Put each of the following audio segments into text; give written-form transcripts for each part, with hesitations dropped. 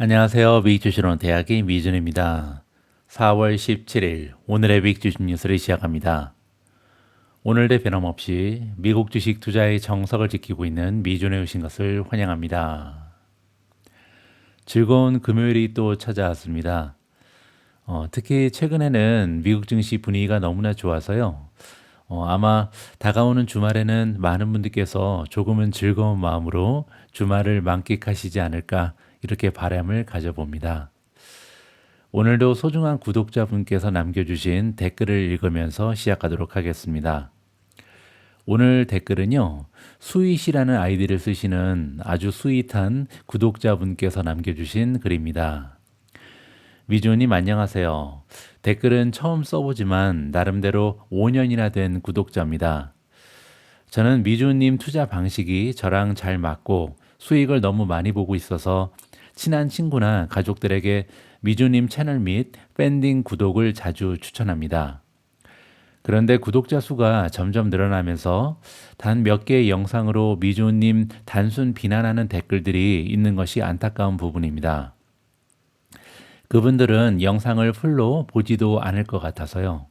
안녕하세요. 미익주식론 대학의 미준입니다. 4월 17일 오늘의 미익주식 뉴스를 시작합니다. 오늘도 변함없이 미국 주식 투자의 정석을 지키고 있는 미준에 오신 것을 환영합니다. 즐거운 금요일이 또 찾아왔습니다. 특히 최근에는 미국 증시 분위기가 너무나 좋아서요. 아마 다가오는 주말에는 많은 분들께서 조금은 즐거운 마음으로 주말을 만끽하시지 않을까 이렇게 바람을 가져봅니다. 오늘도 소중한 구독자분께서 남겨주신 댓글을 읽으면서 시작하도록 하겠습니다. 오늘 댓글은요, 스윗이라는 아이디를 쓰시는 아주 스윗한 구독자분께서 남겨주신 글입니다. 미주님 안녕하세요. 댓글은 처음 써보지만 나름대로 5년이나 된 구독자입니다. 저는 미주님 투자 방식이 저랑 잘 맞고 수익을 너무 많이 보고 있어서 친한 친구나 가족들에게 미주님 채널 및 팬딩 구독을 자주 추천합니다. 그런데 구독자 수가 점점 늘어나면서 단 몇 개의 영상으로 미주님 단순 비난하는 댓글들이 있는 것이 안타까운 부분입니다. 그분들은 영상을 풀로 보지도 않을 것 같아서요.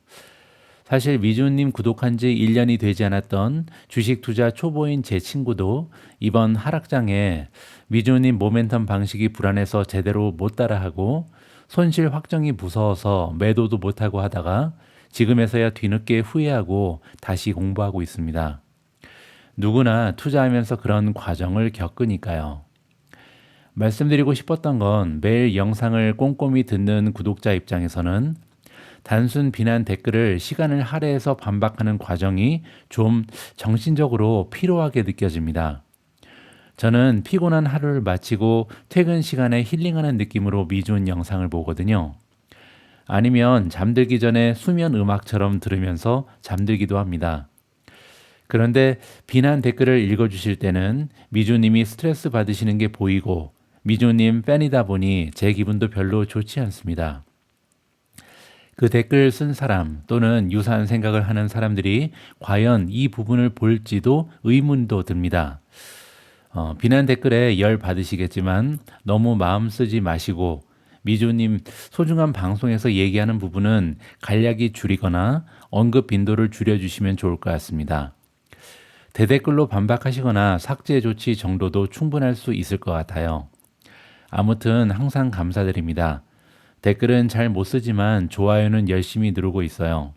사실 미주님 구독한 지 1년이 되지 않았던 주식 투자 초보인 제 친구도 이번 하락장에 미주님 모멘텀 방식이 불안해서 제대로 못 따라하고 손실 확정이 무서워서 매도도 못하고 하다가 지금에서야 뒤늦게 후회하고 다시 공부하고 있습니다. 누구나 투자하면서 그런 과정을 겪으니까요. 말씀드리고 싶었던 건 매일 영상을 꼼꼼히 듣는 구독자 입장에서는 단순 비난 댓글을 시간을 할애해서 반박하는 과정이 좀 정신적으로 피로하게 느껴집니다. 저는 피곤한 하루를 마치고 퇴근 시간에 힐링하는 느낌으로 미준 영상을 보거든요. 아니면 잠들기 전에 수면 음악처럼 들으면서 잠들기도 합니다. 그런데 비난 댓글을 읽어주실 때는 미주님이 스트레스 받으시는 게 보이고 미주님 팬이다 보니 제 기분도 별로 좋지 않습니다. 그 댓글 쓴 사람 또는 유사한 생각을 하는 사람들이 과연 이 부분을 볼지도 의문도 듭니다. 비난 댓글에 열 받으시겠지만 너무 마음 쓰지 마시고 미주님 소중한 방송에서 얘기하는 부분은 간략히 줄이거나 언급 빈도를 줄여주시면 좋을 것 같습니다. 대댓글로 반박하시거나 삭제 조치 정도도 충분할 수 있을 것 같아요. 아무튼 항상 감사드립니다. 댓글은 잘 못 쓰지만 좋아요는 열심히 누르고 있어요.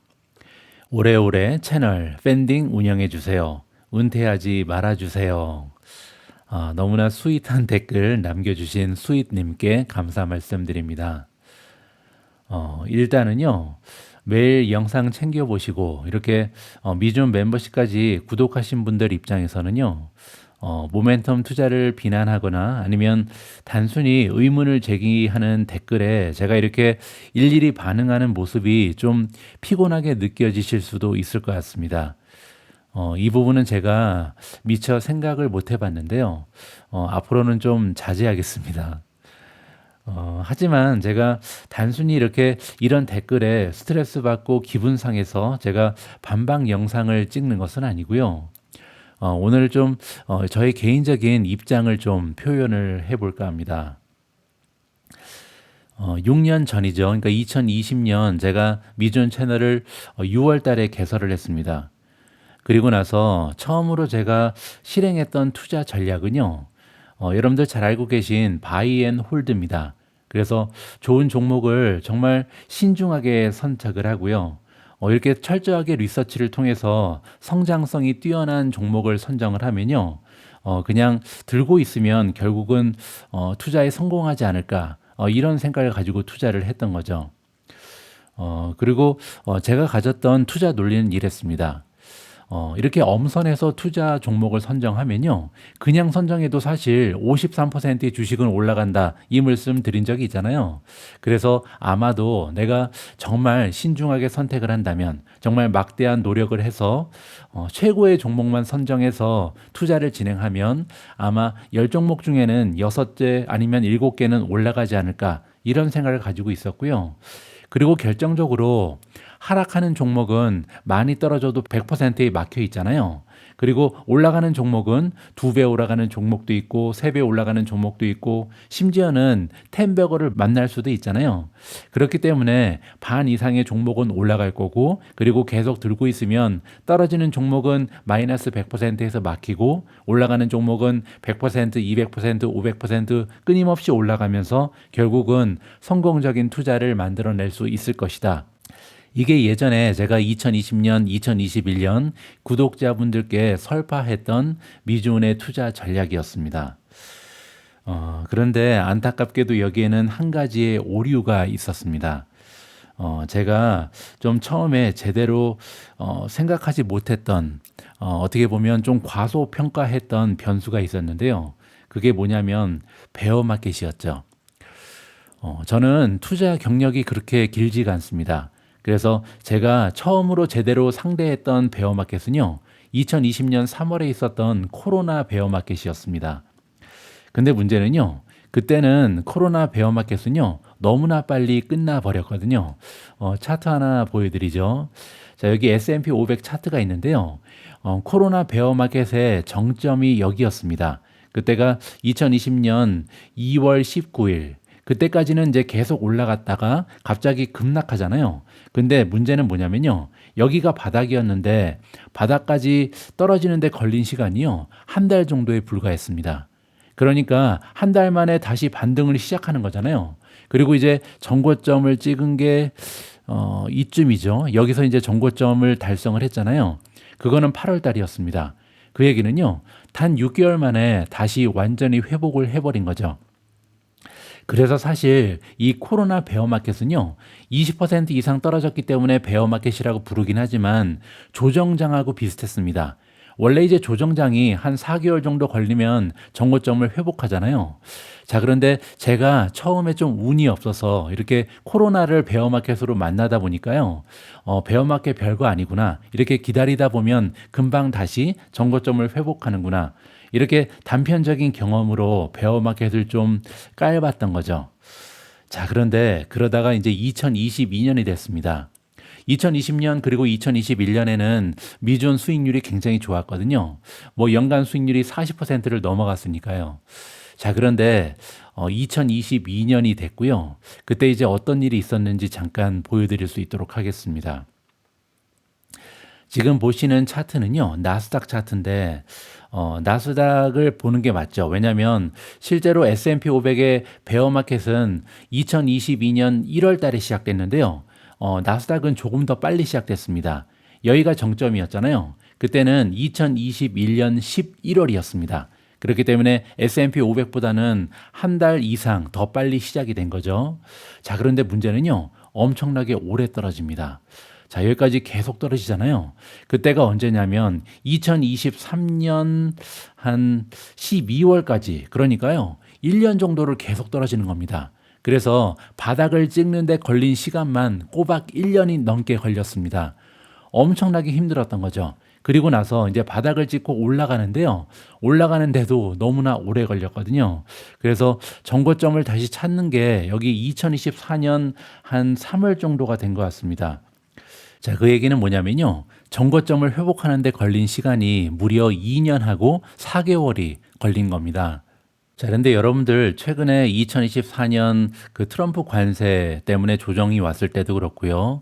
오래오래 채널 팬딩 운영해주세요. 은퇴하지 말아주세요. 너무나 스윗한 댓글 남겨주신 스윗님께 감사 말씀드립니다. 일단은요. 매일 영상 챙겨보시고 이렇게 미준 멤버십까지 구독하신 분들 입장에서는요. 모멘텀 투자를 비난하거나 아니면 단순히 의문을 제기하는 댓글에 제가 이렇게 일일이 반응하는 모습이 좀 피곤하게 느껴지실 수도 있을 것 같습니다. 이 부분은 제가 미처 생각을 못 해봤는데요. 앞으로는 좀 자제하겠습니다. 하지만 제가 단순히 이렇게 이런 댓글에 스트레스 받고 기분 상해서 제가 반박 영상을 찍는 것은 아니고요. 오늘 좀 저의 개인적인 입장을 좀 표현을 해볼까 합니다. 6년 전이죠. 그러니까 2020년 제가 미준 채널을 6월 달에 개설을 했습니다. 그리고 나서 처음으로 제가 실행했던 투자 전략은요. 여러분들 잘 알고 계신 바이 앤 홀드입니다. 그래서 좋은 종목을 정말 신중하게 선택을 하고요. 이렇게 철저하게 리서치를 통해서 성장성이 뛰어난 종목을 선정을 하면요. 그냥 들고 있으면 결국은 투자에 성공하지 않을까 이런 생각을 가지고 투자를 했던 거죠. 그리고 제가 가졌던 투자 논리는 이랬습니다. 이렇게 엄선해서 투자 종목을 선정하면요. 그냥 선정해도 사실 53%의 주식은 올라간다. 이 말씀 드린 적이 있잖아요. 그래서 아마도 내가 정말 신중하게 선택을 한다면 정말 막대한 노력을 해서 최고의 종목만 선정해서 투자를 진행하면 아마 10종목 중에는 6개 아니면 7개는 올라가지 않을까 이런 생각을 가지고 있었고요. 그리고 결정적으로 하락하는 종목은 많이 떨어져도 100%에 막혀 있잖아요. 그리고 올라가는 종목은 2배 올라가는 종목도 있고 3배 올라가는 종목도 있고 심지어는 10배거를 만날 수도 있잖아요. 그렇기 때문에 반 이상의 종목은 올라갈 거고 그리고 계속 들고 있으면 떨어지는 종목은 마이너스 100%에서 막히고 올라가는 종목은 100%, 200%, 500% 끊임없이 올라가면서 결국은 성공적인 투자를 만들어낼 수 있을 것이다. 이게 예전에 제가 2020년, 2021년 구독자분들께 설파했던 미주은의 투자 전략이었습니다. 그런데 안타깝게도 여기에는 한 가지의 오류가 있었습니다. 제가 좀 처음에 제대로 생각하지 못했던 어떻게 보면 좀 과소평가했던 변수가 있었는데요. 그게 뭐냐면 베어마켓이었죠. 저는 투자 경력이 그렇게 길지가 않습니다. 그래서 제가 처음으로 제대로 상대했던 베어마켓은요, 2020년 3월에 있었던 코로나 베어마켓이었습니다. 근데 문제는요, 그때는 코로나 베어마켓은요, 너무나 빨리 끝나버렸거든요. 차트 하나 보여드리죠. 자, 여기 S&P 500 차트가 있는데요. 코로나 베어마켓의 정점이 여기였습니다. 그때가 2020년 2월 19일. 그때까지는 이제 계속 올라갔다가 갑자기 급락하잖아요. 근데 문제는 뭐냐면요. 여기가 바닥이었는데 바닥까지 떨어지는데 걸린 시간이요. 한 달 정도에 불과했습니다. 그러니까 한 달 만에 다시 반등을 시작하는 거잖아요. 그리고 이제 정고점을 찍은 게 이쯤이죠. 여기서 이제 정고점을 달성을 했잖아요. 그거는 8월 달이었습니다. 그 얘기는요. 단 6개월 만에 다시 완전히 회복을 해버린 거죠. 그래서 사실 이 코로나 베어마켓은요, 20% 이상 떨어졌기 때문에 베어마켓이라고 부르긴 하지만 조정장하고 비슷했습니다. 원래 이제 조정장이 한 4개월 정도 걸리면 정고점을 회복하잖아요. 자, 그런데 제가 처음에 좀 운이 없어서 이렇게 코로나를 베어마켓으로 만나다 보니까요, 베어마켓 별거 아니구나. 이렇게 기다리다 보면 금방 다시 정고점을 회복하는구나. 이렇게 단편적인 경험으로 베어마켓을 좀 깔봤던 거죠. 자, 그런데 그러다가 이제 2022년이 됐습니다. 2020년 그리고 2021년에는 미주은 수익률이 굉장히 좋았거든요. 뭐 연간 수익률이 40%를 넘어갔으니까요. 자, 그런데 2022년이 됐고요. 그때 이제 어떤 일이 있었는지 잠깐 보여드릴 수 있도록 하겠습니다. 지금 보시는 차트는요, 나스닥 차트인데, 나스닥을 보는 게 맞죠. 왜냐하면 실제로 S&P 500의 베어마켓은 2022년 1월 달에 시작됐는데요. 나스닥은 조금 더 빨리 시작됐습니다. 여기가 정점이었잖아요. 그때는 2021년 11월이었습니다. 그렇기 때문에 S&P 500보다는 한 달 이상 더 빨리 시작이 된 거죠. 자, 그런데 문제는요, 엄청나게 오래 떨어집니다. 자, 여기까지 계속 떨어지잖아요. 그때가 언제냐면 2023년 한 12월까지, 그러니까요, 1년 정도를 계속 떨어지는 겁니다. 그래서 바닥을 찍는데 걸린 시간만 꼬박 1년이 넘게 걸렸습니다. 엄청나게 힘들었던 거죠. 그리고 나서 이제 바닥을 찍고 올라가는데요. 올라가는데도 너무나 오래 걸렸거든요. 그래서 정고점을 다시 찾는 게 여기 2024년 한 3월 정도가 된 것 같습니다. 자, 그 얘기는 뭐냐면요. 정고점을 회복하는 데 걸린 시간이 무려 2년하고 4개월이 걸린 겁니다. 자, 그런데 여러분들 최근에 2024년 그 트럼프 관세 때문에 조정이 왔을 때도 그렇고요.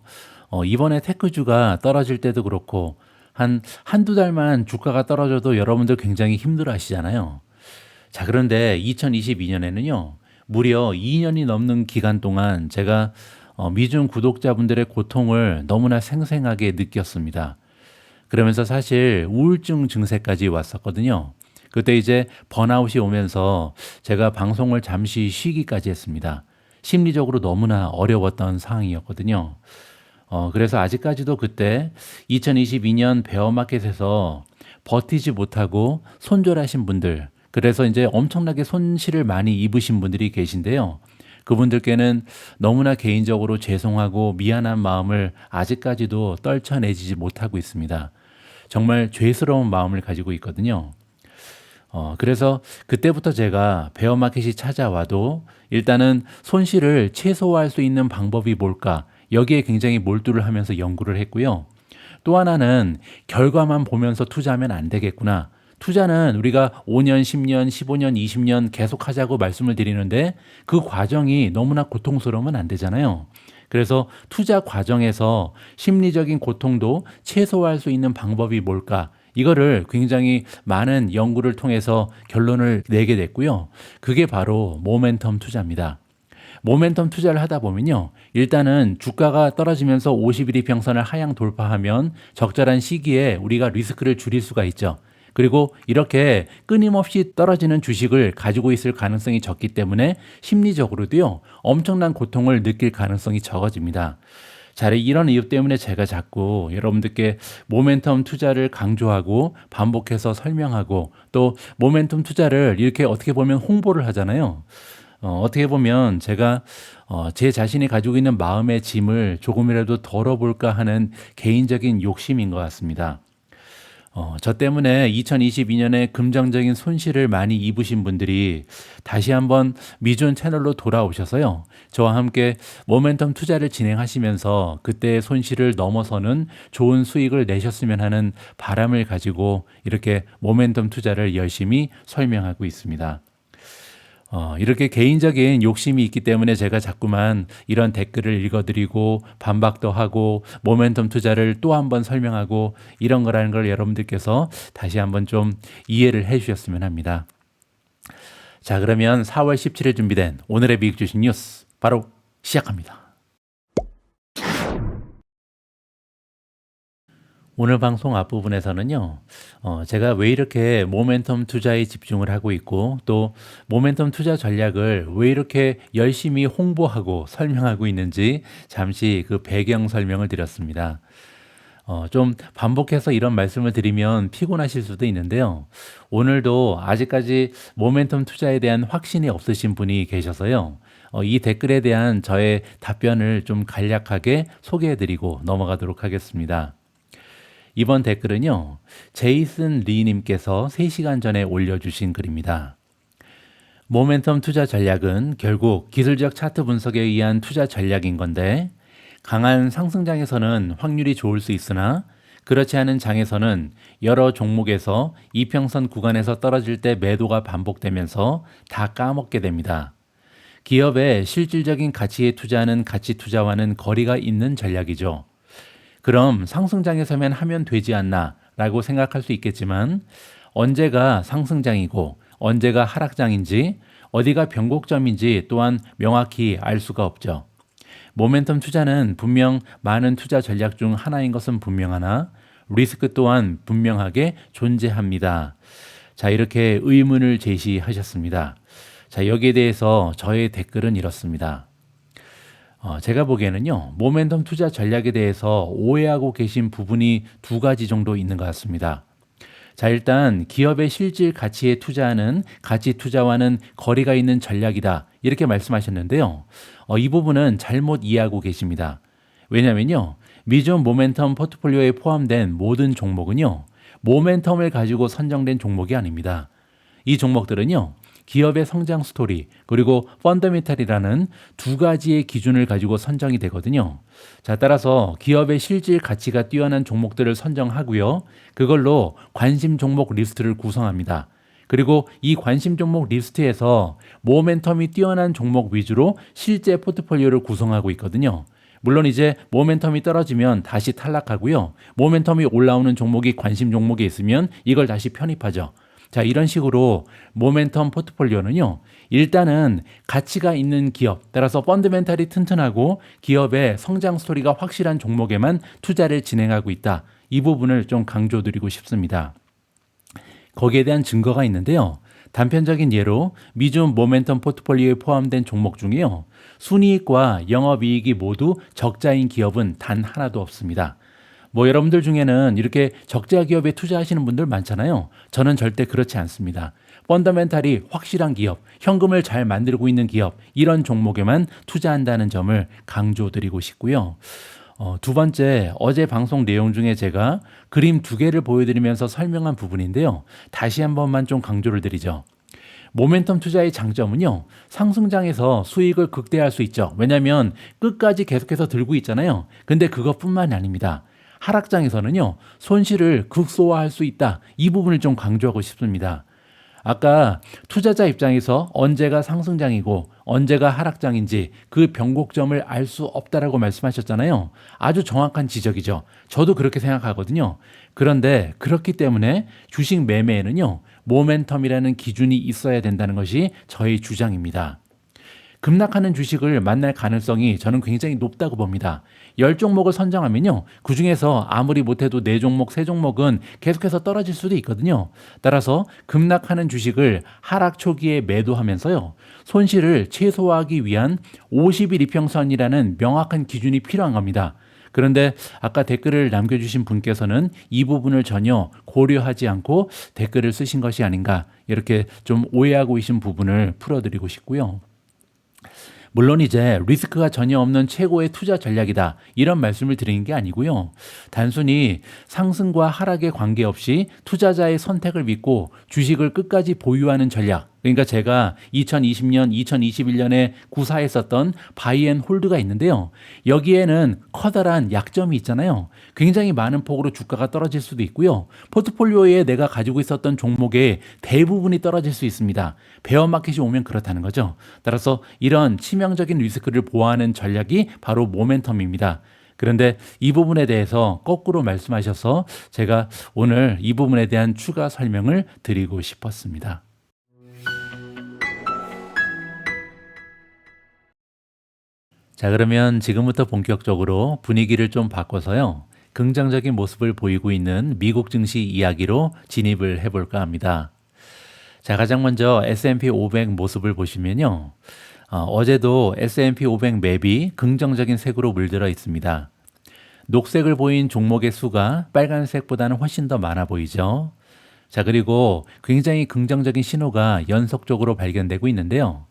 이번에 테크주가 떨어질 때도 그렇고 한두 달만 주가가 떨어져도 여러분들 굉장히 힘들어 하시잖아요. 자, 그런데 2022년에는요. 무려 2년이 넘는 기간 동안 제가 미중 구독자분들의 고통을 너무나 생생하게 느꼈습니다. 그러면서 사실 우울증 증세까지 왔었거든요. 그때 이제 번아웃이 오면서 제가 방송을 잠시 쉬기까지 했습니다. 심리적으로 너무나 어려웠던 상황이었거든요. 그래서 아직까지도 그때 2022년 베어마켓에서 버티지 못하고 손절하신 분들, 그래서 이제 엄청나게 손실을 많이 입으신 분들이 계신데요. 그분들께는 너무나 개인적으로 죄송하고 미안한 마음을 아직까지도 떨쳐내지 못하고 있습니다. 정말 죄스러운 마음을 가지고 있거든요. 그래서 그때부터 제가 베어마켓이 찾아와도 일단은 손실을 최소화할 수 있는 방법이 뭘까? 여기에 굉장히 몰두를 하면서 연구를 했고요. 또 하나는 결과만 보면서 투자하면 안 되겠구나. 투자는 우리가 5년, 10년, 15년, 20년 계속 하자고 말씀을 드리는데 그 과정이 너무나 고통스러우면 안 되잖아요. 그래서 투자 과정에서 심리적인 고통도 최소화할 수 있는 방법이 뭘까? 이거를 굉장히 많은 연구를 통해서 결론을 내게 됐고요. 그게 바로 모멘텀 투자입니다. 모멘텀 투자를 하다 보면요. 일단은 주가가 떨어지면서 50일 이평선을 하향 돌파하면 적절한 시기에 우리가 리스크를 줄일 수가 있죠. 그리고 이렇게 끊임없이 떨어지는 주식을 가지고 있을 가능성이 적기 때문에 심리적으로도요. 엄청난 고통을 느낄 가능성이 적어집니다. 자, 이런 이유 때문에 제가 자꾸 여러분들께 모멘텀 투자를 강조하고 반복해서 설명하고 또 모멘텀 투자를 이렇게 어떻게 보면 홍보를 하잖아요. 어떻게 보면 제가 제 자신이 가지고 있는 마음의 짐을 조금이라도 덜어볼까 하는 개인적인 욕심인 것 같습니다. 저 때문에 2022년에 금전적인 손실을 많이 입으신 분들이 다시 한번 미존 채널로 돌아오셔서요. 저와 함께 모멘텀 투자를 진행하시면서 그때의 손실을 넘어서는 좋은 수익을 내셨으면 하는 바람을 가지고 이렇게 모멘텀 투자를 열심히 설명하고 있습니다. 이렇게 개인적인 욕심이 있기 때문에 제가 자꾸만 이런 댓글을 읽어드리고 반박도 하고 모멘텀 투자를 또 한 번 설명하고 이런 거라는 걸 여러분들께서 다시 한번 좀 이해를 해 주셨으면 합니다. 자, 그러면 4월 17일 준비된 오늘의 미국 주식 뉴스 바로 시작합니다. 오늘 방송 앞부분에서는요, 제가 왜 이렇게 모멘텀 투자에 집중을 하고 있고, 또 모멘텀 투자 전략을 왜 이렇게 열심히 홍보하고 설명하고 있는지 잠시 그 배경 설명을 드렸습니다. 좀 반복해서 이런 말씀을 드리면 피곤하실 수도 있는데요. 오늘도 아직까지 모멘텀 투자에 대한 확신이 없으신 분이 계셔서요. 이 댓글에 대한 저의 답변을 좀 간략하게 소개해드리고 넘어가도록 하겠습니다. 이번 댓글은요, 제이슨 리님께서 3시간 전에 올려주신 글입니다. 모멘텀 투자 전략은 결국 기술적 차트 분석에 의한 투자 전략인 건데, 강한 상승장에서는 확률이 좋을 수 있으나, 그렇지 않은 장에서는 여러 종목에서 이평선 구간에서 떨어질 때 매도가 반복되면서 다 까먹게 됩니다. 기업의 실질적인 가치에 투자하는 가치 투자와는 거리가 있는 전략이죠. 그럼 상승장에서만 하면 되지 않나 라고 생각할 수 있겠지만 언제가 상승장이고 언제가 하락장인지 어디가 변곡점인지 또한 명확히 알 수가 없죠. 모멘텀 투자는 분명 많은 투자 전략 중 하나인 것은 분명하나 리스크 또한 분명하게 존재합니다. 자, 이렇게 의문을 제시하셨습니다. 자, 여기에 대해서 저의 댓글은 이렇습니다. 제가 보기에는요, 모멘텀 투자 전략에 대해서 오해하고 계신 부분이 2가지 정도 있는 것 같습니다. 자, 일단 기업의 실질 가치에 투자하는 가치 투자와는 거리가 있는 전략이다. 이렇게 말씀하셨는데요. 이 부분은 잘못 이해하고 계십니다. 왜냐면요, 미존 모멘텀 포트폴리오에 포함된 모든 종목은요, 모멘텀을 가지고 선정된 종목이 아닙니다. 이 종목들은요, 기업의 성장 스토리 그리고 펀더멘탈이라는 2가지의 기준을 가지고 선정이 되거든요. 자, 따라서 기업의 실질 가치가 뛰어난 종목들을 선정하고요. 그걸로 관심 종목 리스트를 구성합니다. 그리고 이 관심 종목 리스트에서 모멘텀이 뛰어난 종목 위주로 실제 포트폴리오를 구성하고 있거든요. 물론 이제 모멘텀이 떨어지면 다시 탈락하고요. 모멘텀이 올라오는 종목이 관심 종목에 있으면 이걸 다시 편입하죠. 자, 이런 식으로 모멘텀 포트폴리오는요, 일단은 가치가 있는 기업, 따라서 펀드멘탈이 튼튼하고 기업의 성장 스토리가 확실한 종목에만 투자를 진행하고 있다. 이 부분을 좀 강조드리고 싶습니다. 거기에 대한 증거가 있는데요. 단편적인 예로 미존 모멘텀 포트폴리오에 포함된 종목 중에요, 순이익과 영업이익이 모두 적자인 기업은 단 하나도 없습니다. 여러분들 중에는 이렇게 적자 기업에 투자하시는 분들 많잖아요. 저는 절대 그렇지 않습니다. 펀더멘탈이 확실한 기업, 현금을 잘 만들고 있는 기업, 이런 종목에만 투자한다는 점을 강조드리고 싶고요. 2번째, 어제 방송 내용 중에 제가 그림 2개를 보여드리면서 설명한 부분인데요. 다시 한 번만 좀 강조를 드리죠. 모멘텀 투자의 장점은요, 상승장에서 수익을 극대화할 수 있죠. 왜냐하면 끝까지 계속해서 들고 있잖아요. 근데 그것뿐만이 아닙니다. 하락장에서는요, 손실을 극소화할 수 있다. 이 부분을 좀 강조하고 싶습니다. 아까 투자자 입장에서 언제가 상승장이고 언제가 하락장인지 그 변곡점을 알 수 없다라고 말씀하셨잖아요. 아주 정확한 지적이죠. 저도 그렇게 생각하거든요. 그런데 그렇기 때문에 주식 매매에는요, 모멘텀이라는 기준이 있어야 된다는 것이 저의 주장입니다. 급락하는 주식을 만날 가능성이 저는 굉장히 높다고 봅니다. 10종목을 선정하면요, 그중에서 아무리 못해도 4종목, 3종목은 계속해서 떨어질 수도 있거든요. 따라서 급락하는 주식을 하락 초기에 매도하면서요, 손실을 최소화하기 위한 50일 이평선이라는 명확한 기준이 필요한 겁니다. 그런데 아까 댓글을 남겨주신 분께서는 이 부분을 전혀 고려하지 않고 댓글을 쓰신 것이 아닌가, 이렇게 좀 오해하고 계신 부분을 풀어드리고 싶고요. 물론 이제 리스크가 전혀 없는 최고의 투자 전략이다, 이런 말씀을 드리는 게 아니고요. 단순히 상승과 하락에 관계없이 투자자의 선택을 믿고 주식을 끝까지 보유하는 전략, 그러니까 제가 2020년, 2021년에 구사했었던 바이앤홀드가 있는데요. 여기에는 커다란 약점이 있잖아요. 굉장히 많은 폭으로 주가가 떨어질 수도 있고요. 포트폴리오에 내가 가지고 있었던 종목의 대부분이 떨어질 수 있습니다. 베어마켓이 오면 그렇다는 거죠. 따라서 이런 치명적인 리스크를 보호하는 전략이 바로 모멘텀입니다. 그런데 이 부분에 대해서 거꾸로 말씀하셔서 제가 오늘 이 부분에 대한 추가 설명을 드리고 싶었습니다. 자, 그러면 지금부터 본격적으로 분위기를 좀 바꿔서요, 긍정적인 모습을 보이고 있는 미국 증시 이야기로 진입을 해볼까 합니다. 자, 가장 먼저 S&P 500 모습을 보시면요, 어제도 S&P 500 맵이 긍정적인 색으로 물들어 있습니다. 녹색을 보인 종목의 수가 빨간색보다는 훨씬 더 많아 보이죠. 자, 그리고 굉장히 긍정적인 신호가 연속적으로 발견되고 있는데요.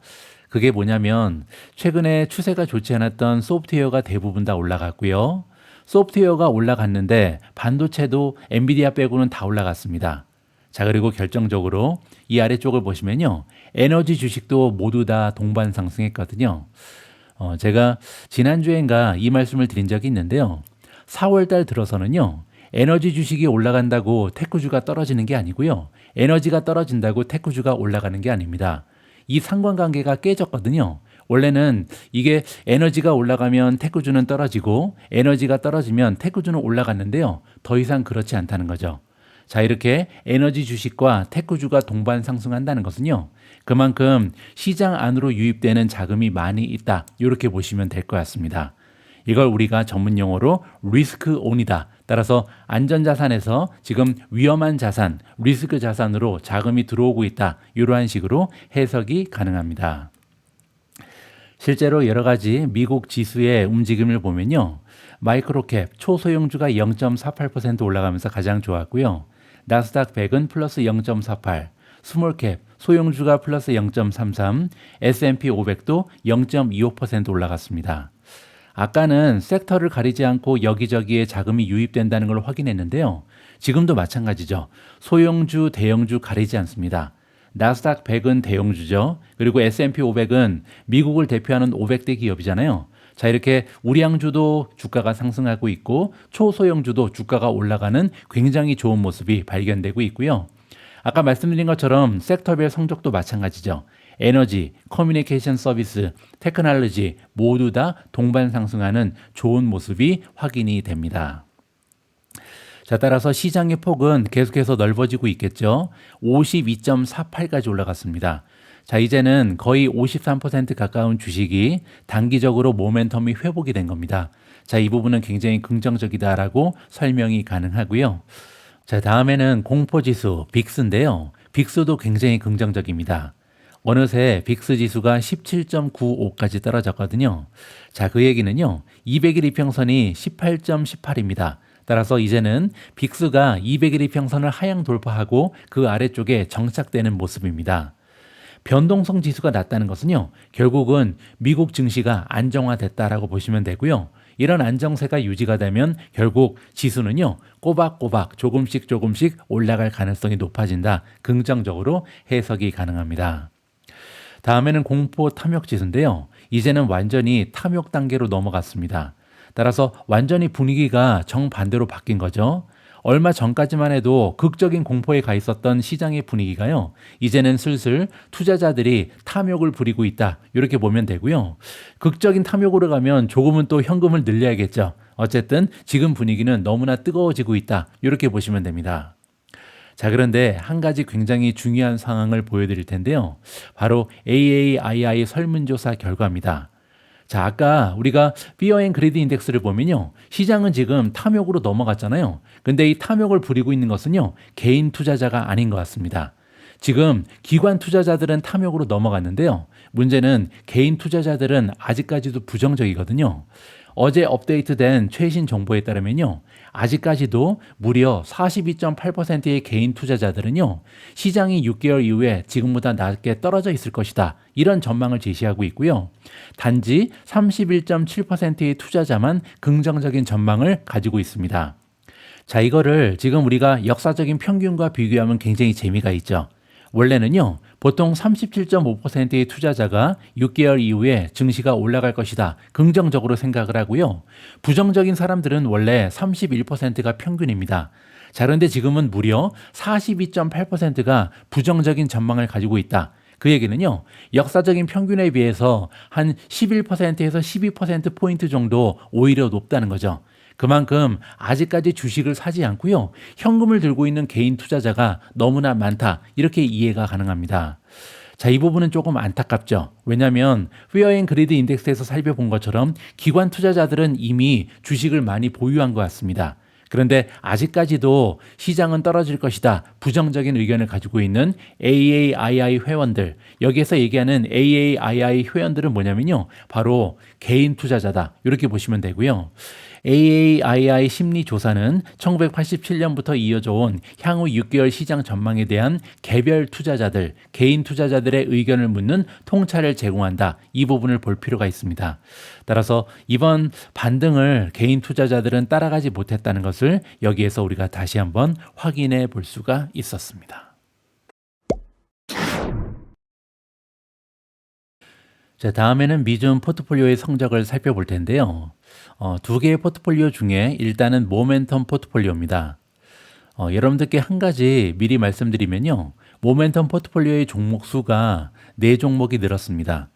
그게 뭐냐면 최근에 추세가 좋지 않았던 소프트웨어가 대부분 다 올라갔고요. 소프트웨어가 올라갔는데 반도체도 엔비디아 빼고는 다 올라갔습니다. 자, 그리고 결정적으로 이 아래쪽을 보시면요, 에너지 주식도 모두 다 동반 상승했거든요. 제가 지난주엔가 이 말씀을 드린 적이 있는데요. 4월 달 들어서는요, 에너지 주식이 올라간다고 테크주가 떨어지는 게 아니고요, 에너지가 떨어진다고 테크주가 올라가는 게 아닙니다. 이 상관관계가 깨졌거든요. 원래는 이게 에너지가 올라가면 테크주는 떨어지고 에너지가 떨어지면 테크주는 올라갔는데요. 더 이상 그렇지 않다는 거죠. 자, 이렇게 에너지 주식과 테크주가 동반 상승한다는 것은요, 그만큼 시장 안으로 유입되는 자금이 많이 있다, 이렇게 보시면 될 것 같습니다. 이걸 우리가 전문 용어로 리스크 온이다. 따라서 안전자산에서 지금 위험한 자산, 리스크 자산으로 자금이 들어오고 있다, 이러한 식으로 해석이 가능합니다. 실제로 여러 가지 미국 지수의 움직임을 보면요, 마이크로캡 초소형주가 0.48% 올라가면서 가장 좋았고요. 나스닥 100은 플러스 0.48, 스몰캡 소형주가 플러스 0.33, S&P 500도 0.25% 올라갔습니다. 아까는 섹터를 가리지 않고 여기저기에 자금이 유입된다는 걸 확인했는데요. 지금도 마찬가지죠. 소형주, 대형주 가리지 않습니다. 나스닥 100은 대형주죠. 그리고 S&P 500은 미국을 대표하는 500대 기업이잖아요. 자, 이렇게 우량주도 주가가 상승하고 있고 초소형주도 주가가 올라가는 굉장히 좋은 모습이 발견되고 있고요. 아까 말씀드린 것처럼 섹터별 성적도 마찬가지죠. 에너지, 커뮤니케이션 서비스, 테크놀로지 모두 다 동반 상승하는 좋은 모습이 확인이 됩니다. 자, 따라서 시장의 폭은 계속해서 넓어지고 있겠죠. 52.48까지 올라갔습니다. 자, 이제는 거의 53% 가까운 주식이 단기적으로 모멘텀이 회복이 된 겁니다. 자, 이 부분은 굉장히 긍정적이다라고 설명이 가능하고요. 자, 다음에는 공포지수 빅스인데요. 빅스도 굉장히 긍정적입니다. 어느새 빅스 지수가 17.95까지 떨어졌거든요. 자, 그 얘기는요, 200일 이평선이 18.18입니다. 따라서 이제는 빅스가 200일 이평선을 하향 돌파하고 그 아래쪽에 정착되는 모습입니다. 변동성 지수가 낮다는 것은요, 결국은 미국 증시가 안정화됐다라고 보시면 되고요. 이런 안정세가 유지가 되면 결국 지수는요, 꼬박꼬박 조금씩 올라갈 가능성이 높아진다. 긍정적으로 해석이 가능합니다. 다음에는 공포 탐욕 지수인데요. 이제는 완전히 탐욕 단계로 넘어갔습니다. 따라서 완전히 분위기가 정반대로 바뀐 거죠. 얼마 전까지만 해도 극적인 공포에 가 있었던 시장의 분위기가요, 이제는 슬슬 투자자들이 탐욕을 부리고 있다. 이렇게 보면 되고요. 극적인 탐욕으로 가면 조금은 또 현금을 늘려야겠죠. 어쨌든 지금 분위기는 너무나 뜨거워지고 있다. 이렇게 보시면 됩니다. 자, 그런데 한 가지 굉장히 중요한 상황을 보여드릴 텐데요. 바로 AAII 설문조사 결과입니다. 자, 아까 우리가 Fear and Greed 인덱스를 보면요, 시장은 지금 탐욕으로 넘어갔잖아요. 근데 이 탐욕을 부리고 있는 것은요, 개인 투자자가 아닌 것 같습니다. 지금 기관 투자자들은 탐욕으로 넘어갔는데요. 문제는 개인 투자자들은 아직까지도 부정적이거든요. 어제 업데이트된 최신 정보에 따르면요, 아직까지도 무려 42.8%의 개인 투자자들은요, 시장이 6개월 이후에 지금보다 낮게 떨어져 있을 것이다. 이런 전망을 제시하고 있고요. 단지 31.7%의 투자자만 긍정적인 전망을 가지고 있습니다. 자, 이거를 지금 우리가 역사적인 평균과 비교하면 굉장히 재미가 있죠. 원래는요, 보통 37.5%의 투자자가 6개월 이후에 증시가 올라갈 것이다. 긍정적으로 생각을 하고요. 부정적인 사람들은 원래 31%가 평균입니다. 자, 그런데 지금은 무려 42.8%가 부정적인 전망을 가지고 있다. 그 얘기는요, 역사적인 평균에 비해서 한 11%에서 12%포인트 정도 오히려 높다는 거죠. 그만큼 아직까지 주식을 사지 않고요, 현금을 들고 있는 개인 투자자가 너무나 많다. 이렇게 이해가 가능합니다. 자, 이 부분은 조금 안타깝죠. 왜냐하면 Fear and Greed 인덱스에서 살펴본 것처럼 기관 투자자들은 이미 주식을 많이 보유한 것 같습니다. 그런데 아직까지도 시장은 떨어질 것이다. 부정적인 의견을 가지고 있는 AAII 회원들, 여기에서 얘기하는 AAII 회원들은 뭐냐면요, 바로 개인 투자자다. 이렇게 보시면 되고요. AAII 심리조사는 1987년부터 이어져 온 향후 6개월 시장 전망에 대한 개별 투자자들, 개인 투자자들의 의견을 묻는 통찰을 제공한다. 이 부분을 볼 필요가 있습니다. 따라서 이번 반등을 개인 투자자들은 따라가지 못했다는 것을 여기에서 우리가 다시 한번 확인해 볼 수가 있었습니다. 자, 다음에는 미중 포트폴리오의 성적을 살펴볼 텐데요. 두 개의 포트폴리오 중에 일단은 모멘텀 포트폴리오입니다. 여러분들께 한 가지 미리 말씀드리면요, 모멘텀 포트폴리오의 종목 수가 4종목이 늘었습니다.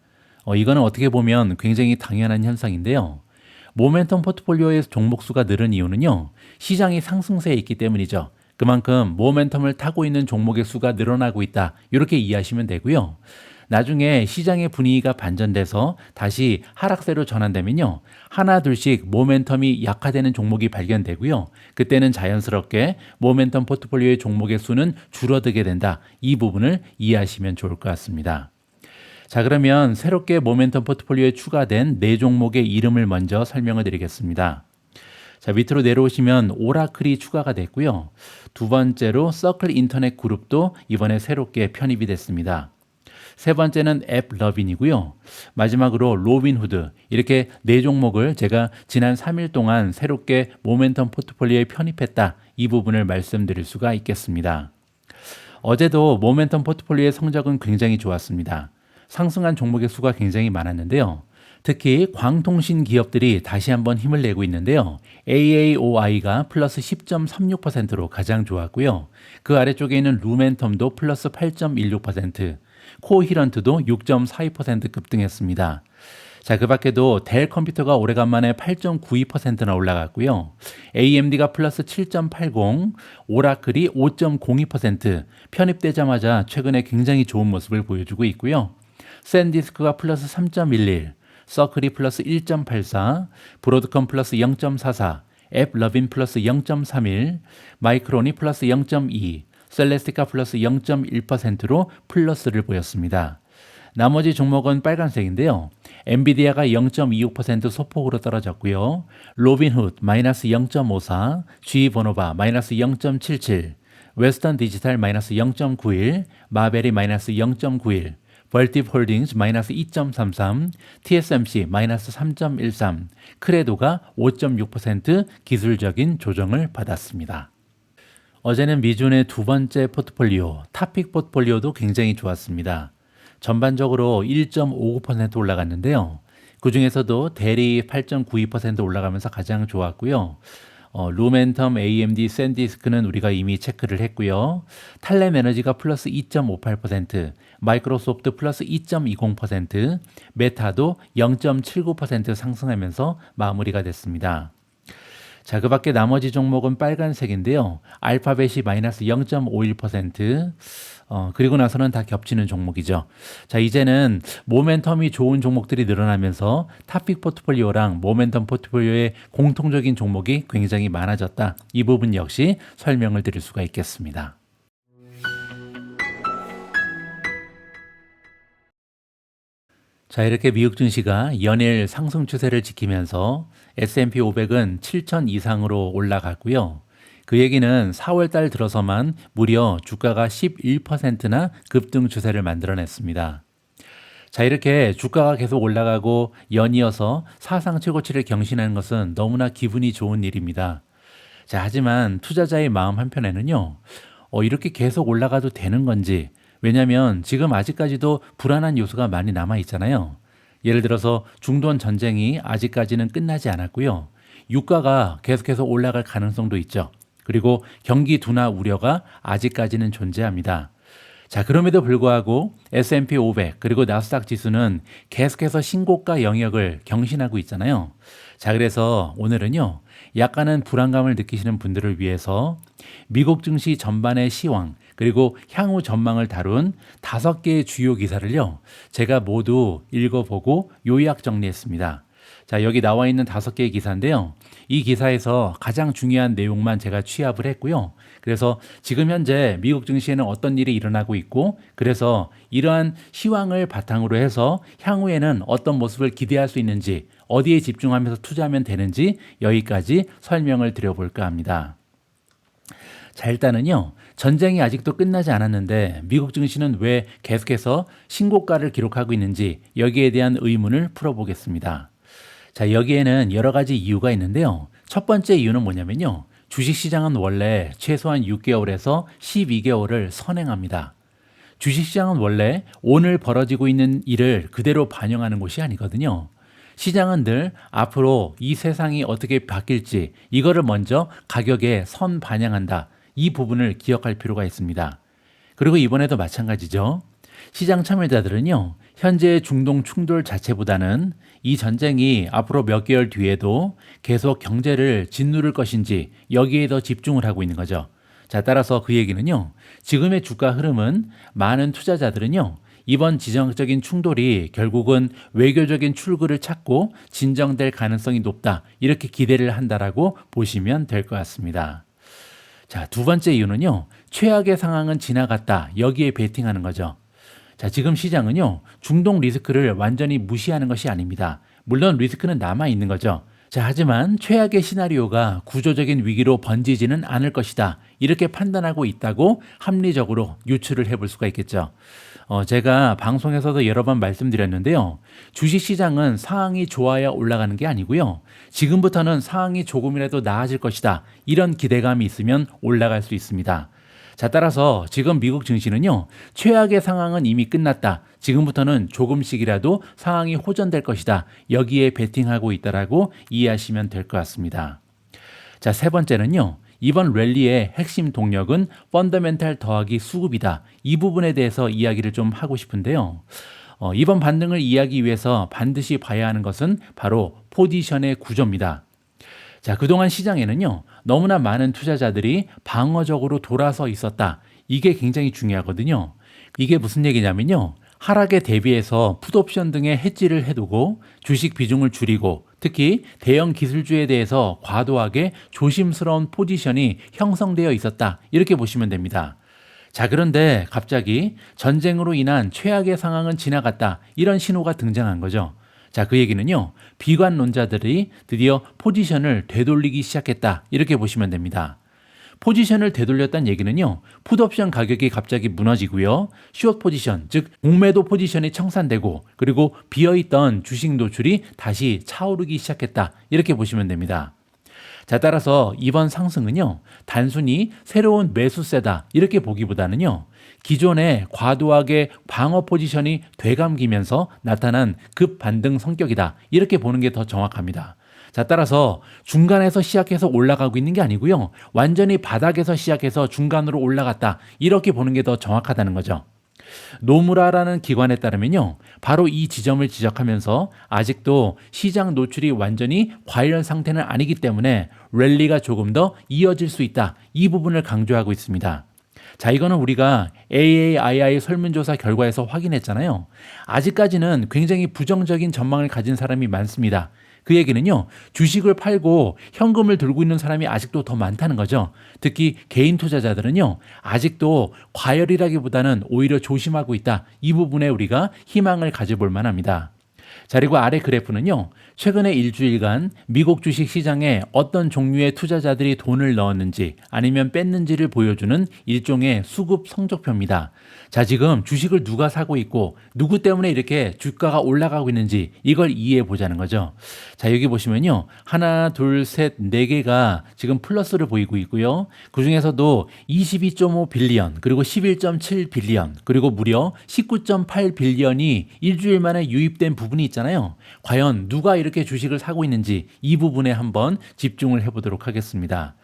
이거는 어떻게 보면 굉장히 당연한 현상인데요. 모멘텀 포트폴리오의 종목 수가 늘은 이유는요, 시장이 상승세에 있기 때문이죠. 그만큼 모멘텀을 타고 있는 종목의 수가 늘어나고 있다. 이렇게 이해하시면 되고요. 나중에 시장의 분위기가 반전돼서 다시 하락세로 전환되면요, 하나 둘씩 모멘텀이 약화되는 종목이 발견되고요. 그때는 자연스럽게 모멘텀 포트폴리오의 종목의 수는 줄어들게 된다. 이 부분을 이해하시면 좋을 것 같습니다. 자, 그러면 새롭게 모멘텀 포트폴리오에 추가된 4종목의 이름을 먼저 설명을 드리겠습니다. 자, 밑으로 내려오시면 오라클이 추가가 됐고요. 두 번째로 서클 인터넷 그룹도 이번에 새롭게 편입이 됐습니다. 세 번째는 앱러빈이고요. 마지막으로 로빈후드, 이렇게 4종목을 제가 지난 3일 동안 새롭게 모멘텀 포트폴리오에 편입했다. 이 부분을 말씀드릴 수가 있겠습니다. 어제도 모멘텀 포트폴리오의 성적은 굉장히 좋았습니다. 상승한 종목의 수가 굉장히 많았는데요. 특히 광통신 기업들이 다시 한번 힘을 내고 있는데요. AAOI가 플러스 10.36%로 가장 좋았고요. 그 아래쪽에 있는 루멘텀도 플러스 8.16%, 코히런트도 6.42% 급등했습니다. 자, 그 밖에도 델 컴퓨터가 오래간만에 8.92%나 올라갔고요. AMD가 플러스 7.80, 오라클이 5.02% 편입되자마자 최근에 굉장히 좋은 모습을 보여주고 있고요. 샌디스크가 플러스 3.11, 서클이 플러스 1.84, 브로드컴 플러스 0.44, 앱러빈 플러스 0.31, 마이크론이 플러스 0.2, 셀레스티카 플러스 0.1%로 플러스를 보였습니다. 나머지 종목은 빨간색인데요. 엔비디아가 0.26% 소폭으로 떨어졌고요. 로빈훗 마이너스 0.54, G보노바 마이너스 0.77, 웨스턴 디지털 마이너스 0.91, 마벨이 마이너스 0.91, 벌팁 홀딩스 마이너스 2.33, TSMC 마이너스 3.13, 크레도가 5.6% 기술적인 조정을 받았습니다. 어제는 미준의 두 번째 포트폴리오, 탑픽 포트폴리오도 굉장히 좋았습니다. 전반적으로 1.59% 올라갔는데요. 그 중에서도 대리 8.92% 올라가면서 가장 좋았고요. 루멘텀, AMD, 샌디스크는 우리가 이미 체크를 했고요. 탈렘 에너지가 플러스 2.58%, 마이크로소프트 플러스 2.20%, 메타도 0.79% 상승하면서 마무리가 됐습니다. 자, 그 밖에 나머지 종목은 빨간색인데요. 알파벳이 마이너스 0.51%, 그리고 나서는 다 겹치는 종목이죠. 자, 이제는 모멘텀이 좋은 종목들이 늘어나면서 탑픽 포트폴리오랑 모멘텀 포트폴리오의 공통적인 종목이 굉장히 많아졌다. 이 부분 역시 설명을 드릴 수가 있겠습니다. 자, 이렇게 미국 증시가 연일 상승 추세를 지키면서 S&P 500은 7,000 이상으로 올라갔고요. 그 얘기는 4월 달 들어서만 무려 주가가 11%나 급등 추세를 만들어냈습니다. 자, 이렇게 주가가 계속 올라가고 연이어서 사상 최고치를 경신하는 것은 너무나 기분이 좋은 일입니다. 자, 하지만 투자자의 마음 한편에는요, 이렇게 계속 올라가도 되는 건지, 왜냐하면 지금 아직까지도 불안한 요소가 많이 남아 있잖아요. 예를 들어서 중동 전쟁이 아직까지는 끝나지 않았고요. 유가가 계속해서 올라갈 가능성도 있죠. 그리고 경기 둔화 우려가 아직까지는 존재합니다. 자, 그럼에도 불구하고 S&P 500 그리고 나스닥 지수는 계속해서 신고가 영역을 경신하고 있잖아요. 자, 그래서 오늘은요, 약간은 불안감을 느끼시는 분들을 위해서 미국 증시 전반의 시황 그리고 향후 전망을 다룬 5개의 주요 기사를요, 제가 모두 읽어보고 요약 정리했습니다. 자, 여기 나와 있는 5개의 기사인데요. 이 기사에서 가장 중요한 내용만 제가 취합을 했고요. 그래서 지금 현재 미국 증시에는 어떤 일이 일어나고 있고, 그래서 이러한 시황을 바탕으로 해서 향후에는 어떤 모습을 기대할 수 있는지, 어디에 집중하면서 투자하면 되는지 여기까지 설명을 드려볼까 합니다. 자, 일단은요, 전쟁이 아직도 끝나지 않았는데 미국 증시는 왜 계속해서 신고가를 기록하고 있는지 여기에 대한 의문을 풀어보겠습니다. 자, 여기에는 여러 가지 이유가 있는데요. 첫 번째 이유는 뭐냐면요, 주식시장은 원래 최소한 6개월에서 12개월을 선행합니다. 주식시장은 원래 오늘 벌어지고 있는 일을 그대로 반영하는 곳이 아니거든요. 시장은 늘 앞으로 이 세상이 어떻게 바뀔지 이거를 먼저 가격에 선 반영한다. 이 부분을 기억할 필요가 있습니다. 그리고 이번에도 마찬가지죠. 시장 참여자들은요, 현재의 중동 충돌 자체보다는 이 전쟁이 앞으로 몇 개월 뒤에도 계속 경제를 짓누를 것인지 여기에 더 집중을 하고 있는 거죠. 자, 따라서 그 얘기는요, 지금의 주가 흐름은 많은 투자자들은요, 이번 지정학적인 충돌이 결국은 외교적인 출구를 찾고 진정될 가능성이 높다, 이렇게 기대를 한다라고 보시면 될 것 같습니다. 자, 두 번째 이유는요, 최악의 상황은 지나갔다, 여기에 베팅하는 거죠. 자, 지금 시장은요, 중동 리스크를 완전히 무시하는 것이 아닙니다. 물론 리스크는 남아 있는 거죠. 자, 하지만 최악의 시나리오가 구조적인 위기로 번지지는 않을 것이다, 이렇게 판단하고 있다고 합리적으로 유추를 해볼 수가 있겠죠. 제가 방송에서도 여러 번 말씀드렸는데요. 주식시장은 상황이 좋아야 올라가는 게 아니고요. 지금부터는 상황이 조금이라도 나아질 것이다, 이런 기대감이 있으면 올라갈 수 있습니다. 자, 따라서 지금 미국 증시는요, 최악의 상황은 이미 끝났다, 지금부터는 조금씩이라도 상황이 호전될 것이다, 여기에 베팅하고 있다라고 이해하시면 될 것 같습니다. 자, 세 번째는요, 이번 랠리의 핵심 동력은 펀더멘탈 더하기 수급이다, 이 부분에 대해서 이야기를 좀 하고 싶은데요. 이번 반등을 이해하기 위해서 반드시 봐야 하는 것은 바로 포지션의 구조입니다. 자, 그동안 시장에는요, 너무나 많은 투자자들이 방어적으로 돌아서 있었다, 이게 굉장히 중요하거든요. 이게 무슨 얘기냐면요, 하락에 대비해서 풋옵션 등의 해지를 해두고 주식 비중을 줄이고 특히 대형 기술주에 대해서 과도하게 조심스러운 포지션이 형성되어 있었다, 이렇게 보시면 됩니다. 자, 그런데 갑자기 전쟁으로 인한 최악의 상황은 지나갔다, 이런 신호가 등장한 거죠. 자, 그 얘기는요, 비관론자들이 드디어 포지션을 되돌리기 시작했다, 이렇게 보시면 됩니다. 포지션을 되돌렸다는 얘기는요, 풋옵션 가격이 갑자기 무너지고요, 숏 포지션, 즉 공매도 포지션이 청산되고, 그리고 비어있던 주식 노출이 다시 차오르기 시작했다, 이렇게 보시면 됩니다. 자, 따라서 이번 상승은요, 단순히 새로운 매수세다 이렇게 보기보다는요, 기존의 과도하게 방어 포지션이 되감기면서 나타난 급 반등 성격이다 이렇게 보는 게 더 정확합니다. 자, 따라서 중간에서 시작해서 올라가고 있는 게 아니고요, 완전히 바닥에서 시작해서 중간으로 올라갔다 이렇게 보는 게 더 정확하다는 거죠. 노무라라는 기관에 따르면요, 바로 이 지점을 지적하면서 아직도 시장 노출이 완전히 과열 상태는 아니기 때문에 랠리가 조금 더 이어질 수 있다, 이 부분을 강조하고 있습니다. 자, 이거는 우리가 AAII 설문조사 결과에서 확인했잖아요. 아직까지는 굉장히 부정적인 전망을 가진 사람이 많습니다. 그 얘기는요, 주식을 팔고 현금을 들고 있는 사람이 아직도 더 많다는 거죠. 특히 개인 투자자들은요, 아직도 과열이라기보다는 오히려 조심하고 있다, 이 부분에 우리가 희망을 가져볼 만합니다. 자, 그리고 아래 그래프는요, 최근에 일주일간 미국 주식 시장에 어떤 종류의 투자자들이 돈을 넣었는지 아니면 뺐는지를 보여주는 일종의 수급 성적표입니다. 자, 지금 주식을 누가 사고 있고 누구 때문에 이렇게 주가가 올라가고 있는지 이걸 이해해 보자는 거죠. 자, 여기 보시면요, 하나, 둘, 셋, 네 개가 지금 플러스를 보이고 있고요. 그 중에서도 22.5 빌리언, 그리고 11.7 빌리언, 그리고 무려 19.8 빌리언이 일주일 만에 유입된 부분이 있잖아요. 과연 누가 이렇게 주식을 사고 있는지 이 부분에 한번 집중을 해보도록 하겠습니다.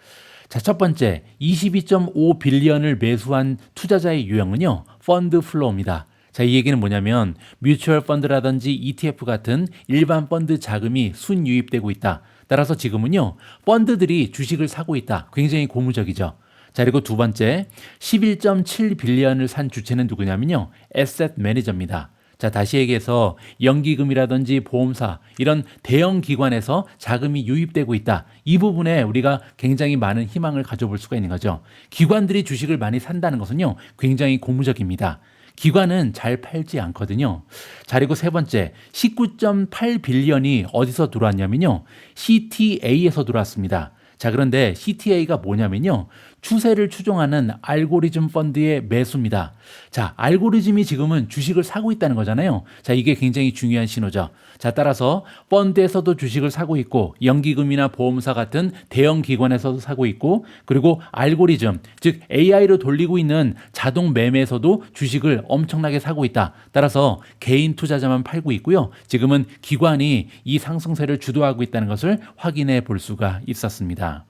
자, 첫 번째, 22.5 빌리언을 매수한 투자자의 유형은요, 펀드 플로우입니다. 자, 이 얘기는 뭐냐면 뮤추얼 펀드라든지 ETF 같은 일반 펀드 자금이 순유입되고 있다. 따라서 지금은요, 펀드들이 주식을 사고 있다. 굉장히 고무적이죠. 자, 그리고 두 번째, 11.7 빌리언을 산 주체는 누구냐면요, 에셋 매니저입니다. 자, 다시 얘기해서 연기금이라든지 보험사, 이런 대형 기관에서 자금이 유입되고 있다. 이 부분에 우리가 굉장히 많은 희망을 가져볼 수가 있는 거죠. 기관들이 주식을 많이 산다는 것은요, 굉장히 고무적입니다. 기관은 잘 팔지 않거든요. 자, 그리고 세 번째, 19.8 빌리언이 어디서 들어왔냐면요, CTA에서 들어왔습니다. 자, 그런데 CTA가 뭐냐면요, 추세를 추종하는 알고리즘 펀드의 매수입니다. 자, 알고리즘이 지금은 주식을 사고 있다는 거잖아요. 자, 이게 굉장히 중요한 신호죠. 자, 따라서 펀드에서도 주식을 사고 있고, 연기금이나 보험사 같은 대형 기관에서도 사고 있고, 그리고 알고리즘, 즉 AI로 돌리고 있는 자동 매매에서도 주식을 엄청나게 사고 있다. 따라서 개인 투자자만 팔고 있고요, 지금은 기관이 이 상승세를 주도하고 있다는 것을 확인해 볼 수가 있었습니다.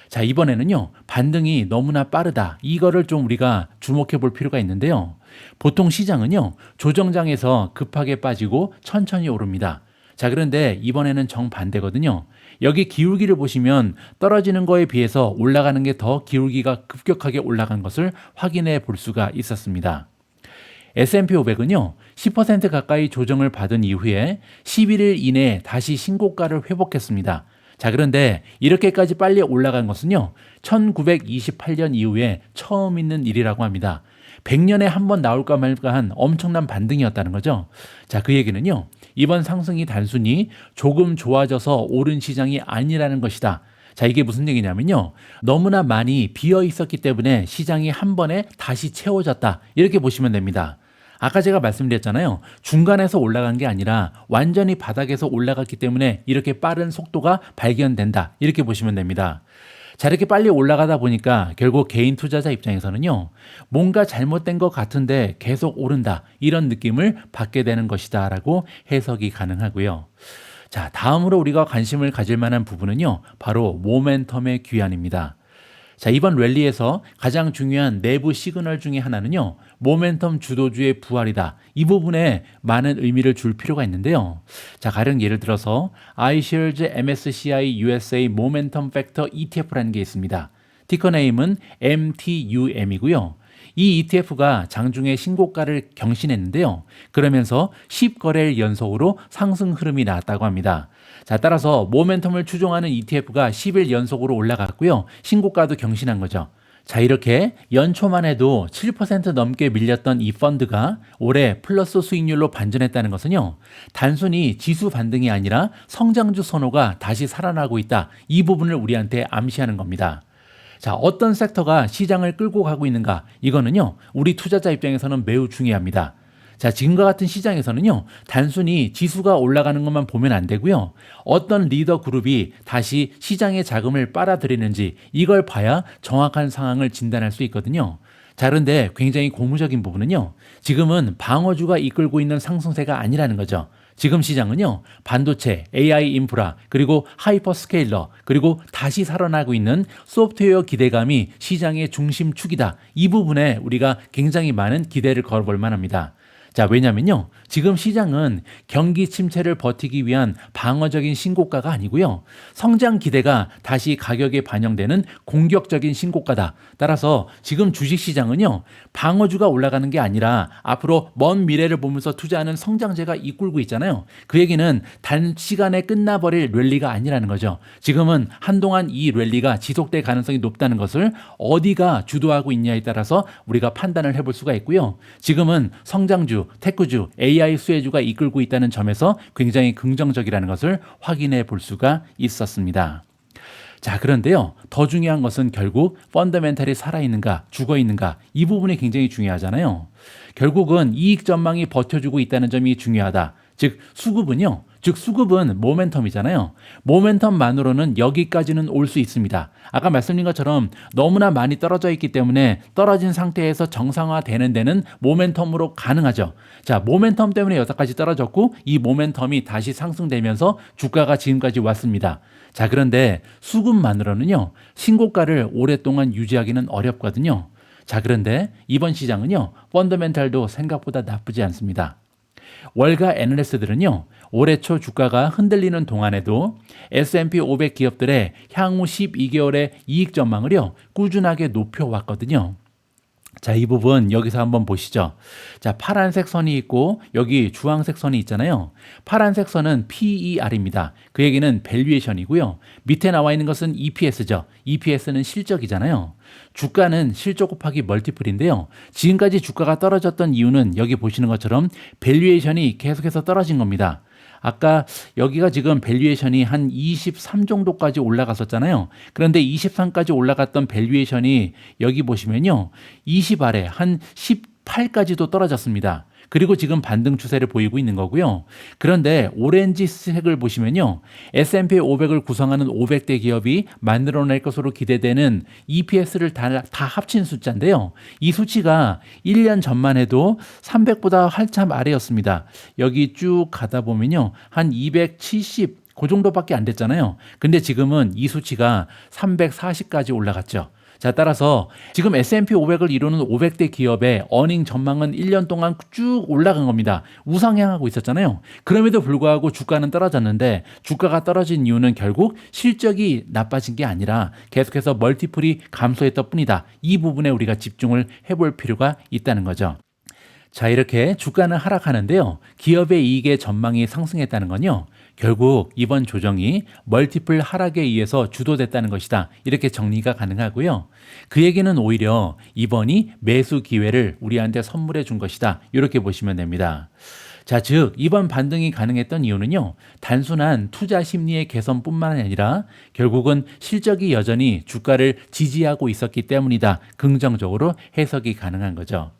자, 이번에는요, 반등이 너무나 빠르다, 이거를 좀 우리가 주목해 볼 필요가 있는데요, 보통 시장은요, 조정장에서 급하게 빠지고 천천히 오릅니다. 자, 그런데 이번에는 정반대거든요. 여기 기울기를 보시면 떨어지는 거에 비해서 올라가는 게 더 기울기가 급격하게 올라간 것을 확인해 볼 수가 있었습니다. S&P 500은요, 10% 가까이 조정을 받은 이후에 11일 이내에 다시 신고가를 회복했습니다. 자, 그런데 이렇게까지 빨리 올라간 것은요, 1928년 이후에 처음 있는 일이라고 합니다. 100년에 한 번 나올까 말까한 엄청난 반등이었다는 거죠. 자, 그 얘기는요, 이번 상승이 단순히 조금 좋아져서 오른 시장이 아니라는 것이다. 자, 이게 무슨 얘기냐면요, 너무나 많이 비어 있었기 때문에 시장이 한 번에 다시 채워졌다, 이렇게 보시면 됩니다. 아까 제가 말씀드렸잖아요. 중간에서 올라간 게 아니라 완전히 바닥에서 올라갔기 때문에 이렇게 빠른 속도가 발견된다, 이렇게 보시면 됩니다. 자, 이렇게 빨리 올라가다 보니까 결국 개인 투자자 입장에서는요, 뭔가 잘못된 것 같은데 계속 오른다, 이런 느낌을 받게 되는 것이다 라고 해석이 가능하고요. 자, 다음으로 우리가 관심을 가질 만한 부분은요, 바로 모멘텀의 귀환입니다. 자, 이번 랠리에서 가장 중요한 내부 시그널 중에 하나는요, 모멘텀 주도주의 부활이다. 이 부분에 많은 의미를 줄 필요가 있는데요. 자, 가령 예를 들어서 iShares MSCI USA 모멘텀 팩터 ETF라는 게 있습니다. 티커 네임은 MTUM이고요. 이 ETF가 장중에 신고가를 경신했는데요, 그러면서 10거래일 연속으로 상승 흐름이 나왔다고 합니다. 자, 따라서 모멘텀을 추종하는 ETF가 10일 연속으로 올라갔고요, 신고가도 경신한 거죠. 자, 이렇게 연초만 해도 7% 넘게 밀렸던 이 펀드가 올해 플러스 수익률로 반전했다는 것은요, 단순히 지수 반등이 아니라 성장주 선호가 다시 살아나고 있다, 이 부분을 우리한테 암시하는 겁니다. 자, 어떤 섹터가 시장을 끌고 가고 있는가? 이거는요, 우리 투자자 입장에서는 매우 중요합니다. 자, 지금과 같은 시장에서는요, 단순히 지수가 올라가는 것만 보면 안 되고요. 어떤 리더 그룹이 다시 시장의 자금을 빨아들이는지 이걸 봐야 정확한 상황을 진단할 수 있거든요. 자, 그런데 굉장히 고무적인 부분은요, 지금은 방어주가 이끌고 있는 상승세가 아니라는 거죠. 지금 시장은요, 반도체, AI 인프라, 그리고 하이퍼스케일러, 그리고 다시 살아나고 있는 소프트웨어 기대감이 시장의 중심축이다. 이 부분에 우리가 굉장히 많은 기대를 걸어볼 만합니다. 자, 왜냐면요, 지금 시장은 경기 침체를 버티기 위한 방어적인 신고가가 아니고요, 성장 기대가 다시 가격에 반영되는 공격적인 신고가다. 따라서 지금 주식시장은요, 방어주가 올라가는 게 아니라 앞으로 먼 미래를 보면서 투자하는 성장재가 이끌고 있잖아요. 그 얘기는 단시간에 끝나버릴 랠리가 아니라는 거죠. 지금은 한동안 이 랠리가 지속될 가능성이 높다는 것을 어디가 주도하고 있냐에 따라서 우리가 판단을 해볼 수가 있고요. 지금은 성장주, 테크주, AI 수혜주가 이끌고 있다는 점에서 굉장히 긍정적이라는 것을 확인해 볼 수가 있었습니다. 자, 그런데요, 더 중요한 것은 결국 펀더멘탈이 살아있는가, 죽어있는가, 이 부분이 굉장히 중요하잖아요. 결국은 이익 전망이 버텨주고 있다는 점이 중요하다. 즉 수급은 모멘텀이잖아요. 모멘텀만으로는 여기까지는 올 수 있습니다. 아까 말씀드린 것처럼 너무나 많이 떨어져 있기 때문에 떨어진 상태에서 정상화되는 데는 모멘텀으로 가능하죠. 자, 모멘텀 때문에 여기까지 떨어졌고 이 모멘텀이 다시 상승되면서 주가가 지금까지 왔습니다. 자, 그런데 수급만으로는요, 신고가를 오랫동안 유지하기는 어렵거든요. 자, 그런데 이번 시장은요, 펀더멘탈도 생각보다 나쁘지 않습니다. 월가 애널리스트들은요, 올해 초 주가가 흔들리는 동안에도 S&P 500 기업들의 향후 12개월의 이익 전망을요, 꾸준하게 높여왔거든요. 자, 이 부분 여기서 한번 보시죠. 자, 파란색 선이 있고 여기 주황색 선이 있잖아요. 파란색 선은 PER입니다. 그 얘기는 밸류에이션이고요. 밑에 나와 있는 것은 EPS죠. EPS는 실적이잖아요. 주가는 실적 곱하기 멀티플인데요. 지금까지 주가가 떨어졌던 이유는 여기 보시는 것처럼 밸류에이션이 계속해서 떨어진 겁니다. 아까 여기가 지금 밸류에이션이 한 23 정도까지 올라갔었잖아요. 그런데 23까지 올라갔던 밸류에이션이 여기 보시면요, 20 아래 한 18까지도 떨어졌습니다. 그리고 지금 반등 추세를 보이고 있는 거고요. 그런데 오렌지색을 보시면요, S&P 500을 구성하는 500대 기업이 만들어낼 것으로 기대되는 EPS를 다 합친 숫자인데요. 이 수치가 1년 전만 해도 300보다 한참 아래였습니다. 여기 쭉 가다 보면요, 한 270, 그 정도밖에 안 됐잖아요. 근데 지금은 이 수치가 340까지 올라갔죠. 자, 따라서 지금 S&P 500을 이루는 500대 기업의 어닝 전망은 1년 동안 쭉 올라간 겁니다. 우상향하고 있었잖아요. 그럼에도 불구하고 주가는 떨어졌는데, 주가가 떨어진 이유는 결국 실적이 나빠진 게 아니라 계속해서 멀티플이 감소했던 뿐이다. 이 부분에 우리가 집중을 해볼 필요가 있다는 거죠. 자, 이렇게 주가는 하락하는데요, 기업의 이익의 전망이 상승했다는 건요, 결국 이번 조정이 멀티플 하락에 의해서 주도됐다는 것이다. 이렇게 정리가 가능하고요. 그 얘기는 오히려 이번이 매수 기회를 우리한테 선물해 준 것이다. 이렇게 보시면 됩니다. 자, 즉 이번 반등이 가능했던 이유는요, 단순한 투자 심리의 개선뿐만 아니라 결국은 실적이 여전히 주가를 지지하고 있었기 때문이다. 긍정적으로 해석이 가능한 거죠.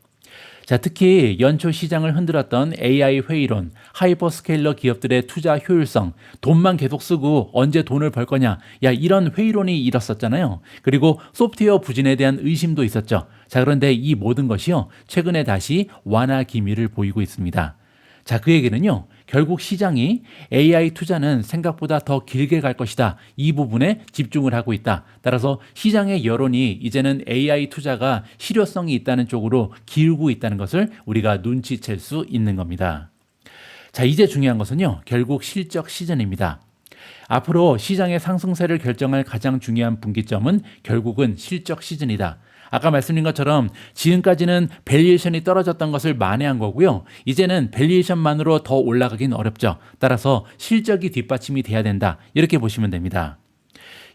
자, 특히 연초 시장을 흔들었던 AI 회의론, 하이퍼스케일러 기업들의 투자 효율성, 돈만 계속 쓰고 언제 돈을 벌 거냐, 야, 이런 회의론이 일었었잖아요. 그리고 소프트웨어 부진에 대한 의심도 있었죠. 자, 그런데 이 모든 것이요, 최근에 다시 완화 기미를 보이고 있습니다. 자, 그 얘기는요, 결국 시장이 AI 투자는 생각보다 더 길게 갈 것이다. 이 부분에 집중을 하고 있다. 따라서 시장의 여론이 이제는 AI 투자가 실효성이 있다는 쪽으로 기울고 있다는 것을 우리가 눈치챌 수 있는 겁니다. 자, 이제 중요한 것은요, 결국 실적 시즌입니다. 앞으로 시장의 상승세를 결정할 가장 중요한 분기점은 결국은 실적 시즌이다. 아까 말씀드린 것처럼 지금까지는 밸류에이션이 떨어졌던 것을 만회한 거고요. 이제는 밸류에이션만으로 더 올라가긴 어렵죠. 따라서 실적이 뒷받침이 돼야 된다. 이렇게 보시면 됩니다.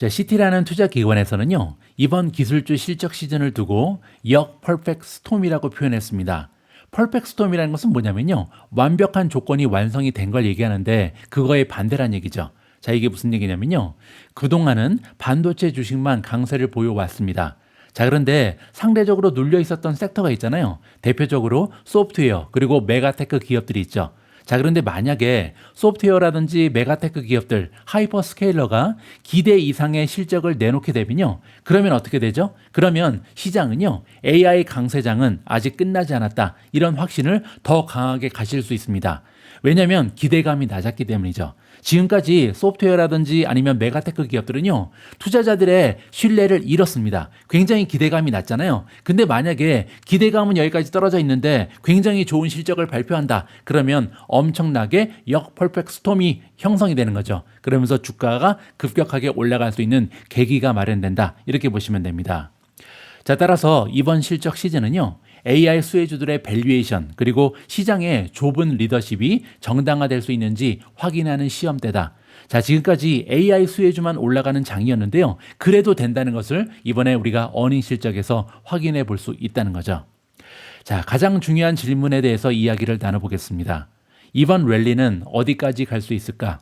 자, 시티라는 투자 기관에서는요, 이번 기술주 실적 시즌을 두고 역 퍼펙트 스톰이라고 표현했습니다. 퍼펙트 스톰이라는 것은 뭐냐면요, 완벽한 조건이 완성이 된 걸 얘기하는데 그거의 반대란 얘기죠. 자, 이게 무슨 얘기냐면요. 그동안은 반도체 주식만 강세를 보여왔습니다. 자, 그런데 상대적으로 눌려 있었던 섹터가 있잖아요. 대표적으로 소프트웨어 그리고 메가테크 기업들이 있죠. 자, 그런데 만약에 소프트웨어라든지 메가테크 기업들, 하이퍼스케일러가 기대 이상의 실적을 내놓게 되면요. 그러면 어떻게 되죠? 그러면 시장은요. AI 강세장은 아직 끝나지 않았다. 이런 확신을 더 강하게 가실 수 있습니다. 왜냐하면 기대감이 낮았기 때문이죠. 지금까지 소프트웨어라든지 아니면 메가테크 기업들은요, 투자자들의 신뢰를 잃었습니다. 굉장히 기대감이 낮잖아요. 근데 만약에 기대감은 여기까지 떨어져 있는데 굉장히 좋은 실적을 발표한다. 그러면 엄청나게 역퍼펙트 스톰이 형성이 되는 거죠. 그러면서 주가가 급격하게 올라갈 수 있는 계기가 마련된다. 이렇게 보시면 됩니다. 자, 따라서 이번 실적 시즌은요, AI 수혜주들의 밸류에이션 그리고 시장의 좁은 리더십이 정당화될 수 있는지 확인하는 시험대다. 자, 지금까지 AI 수혜주만 올라가는 장이었는데요. 그래도 된다는 것을 이번에 우리가 어닝 실적에서 확인해 볼 수 있다는 거죠. 자, 가장 중요한 질문에 대해서 이야기를 나눠보겠습니다. 이번 랠리는 어디까지 갈 수 있을까?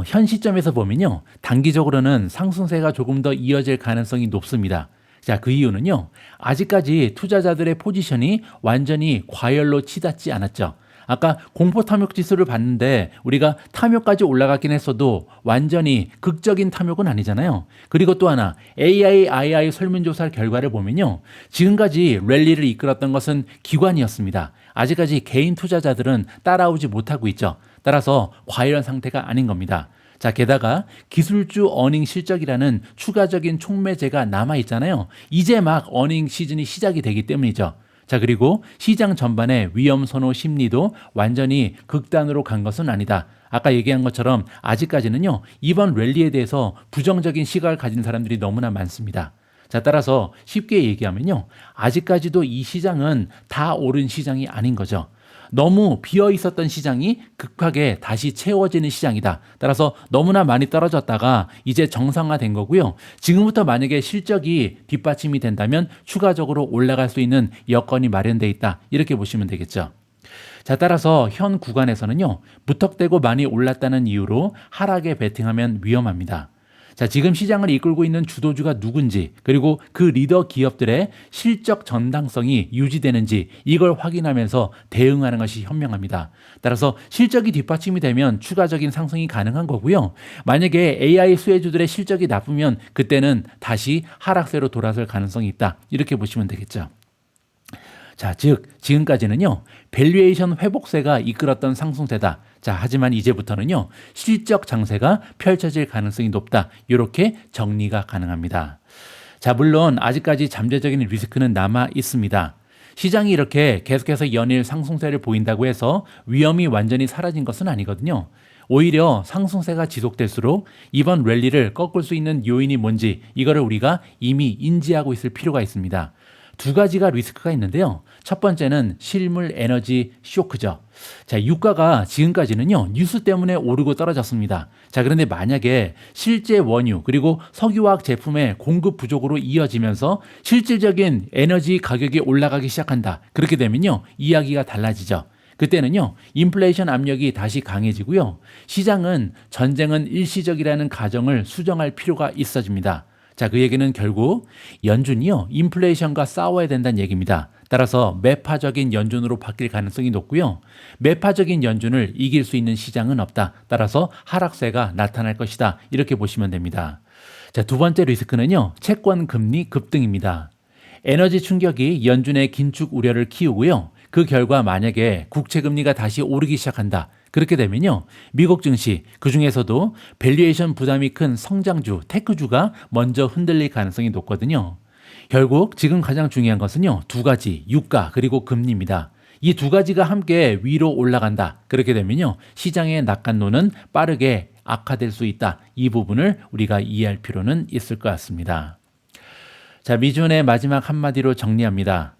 현 시점에서 보면요. 단기적으로는 상승세가 조금 더 이어질 가능성이 높습니다. 자, 그 이유는요. 아직까지 투자자들의 포지션이 완전히 과열로 치닫지 않았죠. 아까 공포 탐욕 지수를 봤는데 우리가 탐욕까지 올라갔긴 했어도 완전히 극적인 탐욕은 아니잖아요. 그리고 또 하나 AI 설문조사 결과를 보면요. 지금까지 랠리를 이끌었던 것은 기관이었습니다. 아직까지 개인 투자자들은 따라오지 못하고 있죠. 따라서 과열 상태가 아닌 겁니다. 자, 게다가 기술주 어닝 실적이라는 추가적인 촉매제가 남아있잖아요. 이제 막 어닝 시즌이 시작이 되기 때문이죠. 자, 그리고 시장 전반의 위험 선호 심리도 완전히 극단으로 간 것은 아니다. 아까 얘기한 것처럼 아직까지는요, 이번 랠리에 대해서 부정적인 시각을 가진 사람들이 너무나 많습니다. 자, 따라서 쉽게 얘기하면요, 아직까지도 이 시장은 다 오른 시장이 아닌 거죠. 너무 비어 있었던 시장이 급하게 다시 채워지는 시장이다. 따라서 너무나 많이 떨어졌다가 이제 정상화된 거고요. 지금부터 만약에 실적이 뒷받침이 된다면 추가적으로 올라갈 수 있는 여건이 마련돼 있다. 이렇게 보시면 되겠죠. 자, 따라서 현 구간에서는요, 무턱대고 많이 올랐다는 이유로 하락에 베팅하면 위험합니다. 자, 지금 시장을 이끌고 있는 주도주가 누군지, 그리고 그 리더 기업들의 실적 전당성이 유지되는지 이걸 확인하면서 대응하는 것이 현명합니다. 따라서 실적이 뒷받침이 되면 추가적인 상승이 가능한 거고요. 만약에 AI 수혜주들의 실적이 나쁘면 그때는 다시 하락세로 돌아설 가능성이 있다. 이렇게 보시면 되겠죠. 자, 즉 지금까지는요, 밸류에이션 회복세가 이끌었던 상승세다. 자, 하지만 이제부터는요, 실적 장세가 펼쳐질 가능성이 높다. 이렇게 정리가 가능합니다. 자, 물론 아직까지 잠재적인 리스크는 남아 있습니다. 시장이 이렇게 계속해서 연일 상승세를 보인다고 해서 위험이 완전히 사라진 것은 아니거든요. 오히려 상승세가 지속될수록 이번 랠리를 꺾을 수 있는 요인이 뭔지 이거를 우리가 이미 인지하고 있을 필요가 있습니다. 두 가지가 리스크가 있는데요. 첫 번째는 실물 에너지 쇼크죠. 자, 유가가 지금까지는요, 뉴스 때문에 오르고 떨어졌습니다. 자, 그런데 만약에 실제 원유 그리고 석유화학 제품의 공급 부족으로 이어지면서 실질적인 에너지 가격이 올라가기 시작한다. 그렇게 되면요, 이야기가 달라지죠. 그때는요, 인플레이션 압력이 다시 강해지고요. 시장은 전쟁은 일시적이라는 가정을 수정할 필요가 있어집니다. 자, 그 얘기는 결국 연준이요, 인플레이션과 싸워야 된다는 얘기입니다. 따라서 매파적인 연준으로 바뀔 가능성이 높고요. 매파적인 연준을 이길 수 있는 시장은 없다. 따라서 하락세가 나타날 것이다. 이렇게 보시면 됩니다. 자, 두 번째 리스크는요, 채권 금리 급등입니다. 에너지 충격이 연준의 긴축 우려를 키우고요. 그 결과 만약에 국채 금리가 다시 오르기 시작한다. 그렇게 되면요, 미국 증시, 그중에서도 밸류에이션 부담이 큰 성장주, 테크주가 먼저 흔들릴 가능성이 높거든요. 결국 지금 가장 중요한 것은요, 두 가지, 유가 그리고 금리입니다. 이 두 가지가 함께 위로 올라간다. 그렇게 되면요, 시장의 낙관론은 빠르게 악화될 수 있다. 이 부분을 우리가 이해할 필요는 있을 것 같습니다. 자, 미준의 마지막 한마디로 정리합니다.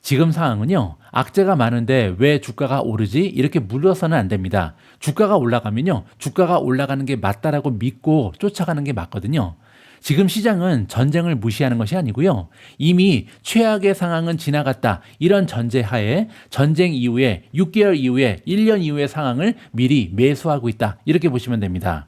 지금 상황은요, 악재가 많은데 왜 주가가 오르지? 이렇게 물러서는 안 됩니다. 주가가 올라가면요, 주가가 올라가는 게 맞다라고 믿고 쫓아가는 게 맞거든요. 지금 시장은 전쟁을 무시하는 것이 아니고요. 이미 최악의 상황은 지나갔다. 이런 전제하에 전쟁 이후에 6개월 이후에 1년 이후의 상황을 미리 매수하고 있다. 이렇게 보시면 됩니다.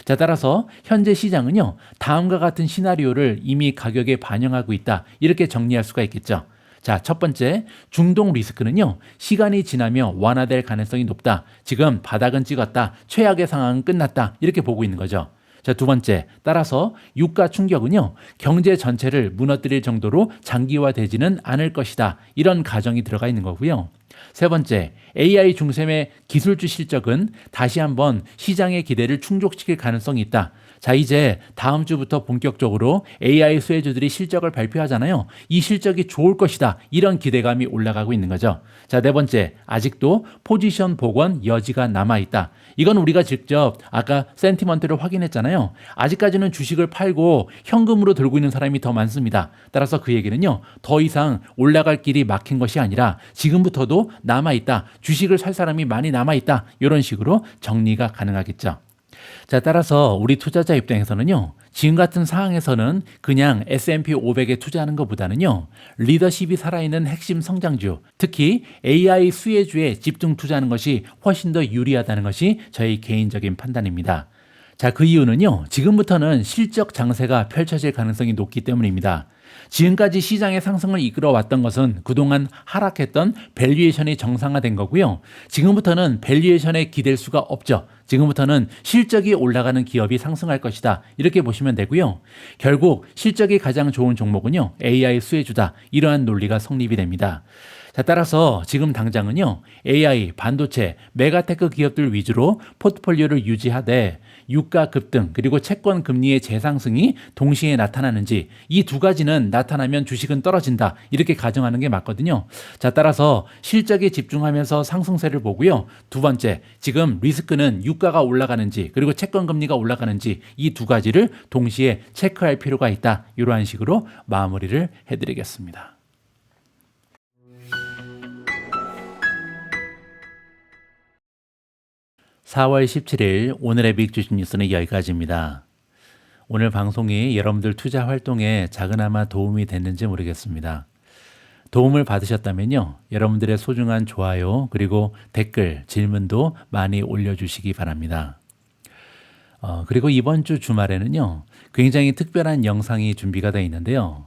자, 따라서 현재 시장은요, 다음과 같은 시나리오를 이미 가격에 반영하고 있다. 이렇게 정리할 수가 있겠죠. 자, 첫 번째, 중동 리스크는요, 시간이 지나며 완화될 가능성이 높다. 지금 바닥은 찍었다. 최악의 상황은 끝났다. 이렇게 보고 있는 거죠. 자, 두 번째, 따라서 유가 충격은요, 경제 전체를 무너뜨릴 정도로 장기화되지는 않을 것이다. 이런 가정이 들어가 있는 거고요. 세 번째, AI 중심의 기술주 실적은 다시 한번 시장의 기대를 충족시킬 가능성이 있다. 자, 이제 다음 주부터 본격적으로 AI 수혜주들이 실적을 발표하잖아요. 이 실적이 좋을 것이다. 이런 기대감이 올라가고 있는 거죠. 자, 네 번째, 아직도 포지션 복원 여지가 남아있다. 이건 우리가 직접 아까 센티먼트를 확인했잖아요. 아직까지는 주식을 팔고 현금으로 들고 있는 사람이 더 많습니다. 따라서 그 얘기는요, 더 이상 올라갈 길이 막힌 것이 아니라 지금부터도 남아있다. 주식을 살 사람이 많이 남아있다. 이런 식으로 정리가 가능하겠죠. 자, 따라서 우리 투자자 입장에서는요, 지금 같은 상황에서는 그냥 S&P 500에 투자하는 것보다는요, 리더십이 살아있는 핵심 성장주, 특히 AI 수혜주에 집중 투자하는 것이 훨씬 더 유리하다는 것이 저희 개인적인 판단입니다. 자, 그 이유는요, 지금부터는 실적 장세가 펼쳐질 가능성이 높기 때문입니다. 지금까지 시장의 상승을 이끌어왔던 것은 그동안 하락했던 밸류에이션이 정상화된 거고요. 지금부터는 밸류에이션에 기댈 수가 없죠. 지금부터는 실적이 올라가는 기업이 상승할 것이다. 이렇게 보시면 되고요. 결국 실적이 가장 좋은 종목은요, AI 수혜주다. 이러한 논리가 성립이 됩니다. 자, 따라서 지금 당장은요, AI, 반도체, 메가테크 기업들 위주로 포트폴리오를 유지하되 유가 급등 그리고 채권 금리의 재상승이 동시에 나타나는지, 이 두 가지는 나타나면 주식은 떨어진다. 이렇게 가정하는 게 맞거든요. 자, 따라서 실적에 집중하면서 상승세를 보고요. 두 번째, 지금 리스크는 유가가 올라가는지 그리고 채권 금리가 올라가는지 이 두 가지를 동시에 체크할 필요가 있다. 이러한 식으로 마무리를 해드리겠습니다. (4월 17일) 오늘의 빅 주식 뉴스는 여기까지입니다. 오늘 방송이 여러분들 투자 활동에 작은아마 도움이 됐는지 모르겠습니다. 도움을 받으셨다면요, 여러분들의 소중한 좋아요 그리고 댓글, 질문도 많이 올려주시기 바랍니다. 그리고 이번 주 주말에는요, 굉장히 특별한 영상이 준비가 되어 있는데요.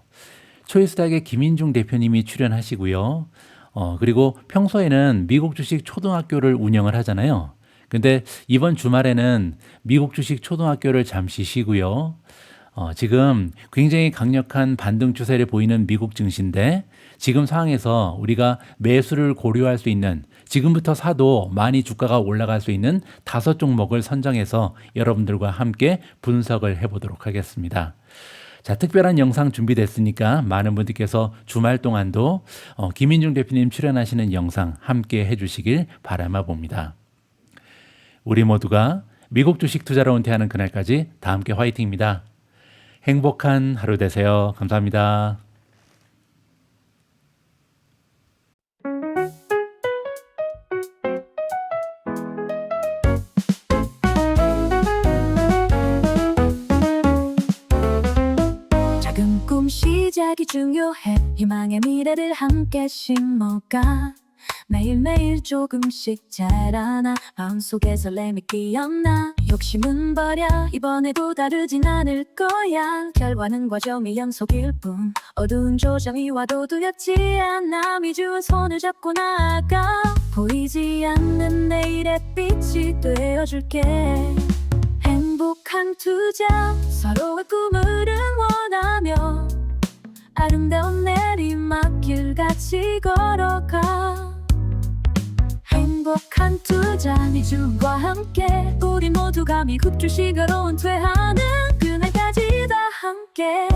초이스닥의 김인중 대표님이 출연하시고요. 그리고 평소에는 미국 주식 초등학교를 운영을 하잖아요. 근데 이번 주말에는 미국 주식 초등학교를 잠시 쉬고요. 지금 굉장히 강력한 반등 추세를 보이는 미국 증시인데, 지금 상황에서 우리가 매수를 고려할 수 있는, 지금부터 사도 많이 주가가 올라갈 수 있는 5종목을 선정해서 여러분들과 함께 분석을 해보도록 하겠습니다. 자, 특별한 영상 준비됐으니까 많은 분들께서 주말 동안도 김인중 대표님 출연하시는 영상 함께 해주시길 바라마 봅니다. 우리 모두가 미국 주식 투자로 은퇴하는 그날까지 다 함께 화이팅입니다. 행복한 하루 되세요. 감사합니다. 작은 꿈 시작이 중요해. 희망의 미래를 함께 심어가 매일매일 조금씩 자라나 마음속에 설렘이 끼었나. 욕심은 버려, 이번에도 다르진 않을 거야. 결과는 과정의 연속일 뿐, 어두운 조정이 와도 두렵지 않아. 미주은 손을 잡고 나아가 보이지 않는 내일의 빛이 되어줄게. 행복한 투자, 서로의 꿈을 응원하며 아름다운 내리막길 같이 걸어가. 행복한 투자 미주와 함께 우리 모두가 미국 주식으로 은퇴하는 그날까지 다 함께.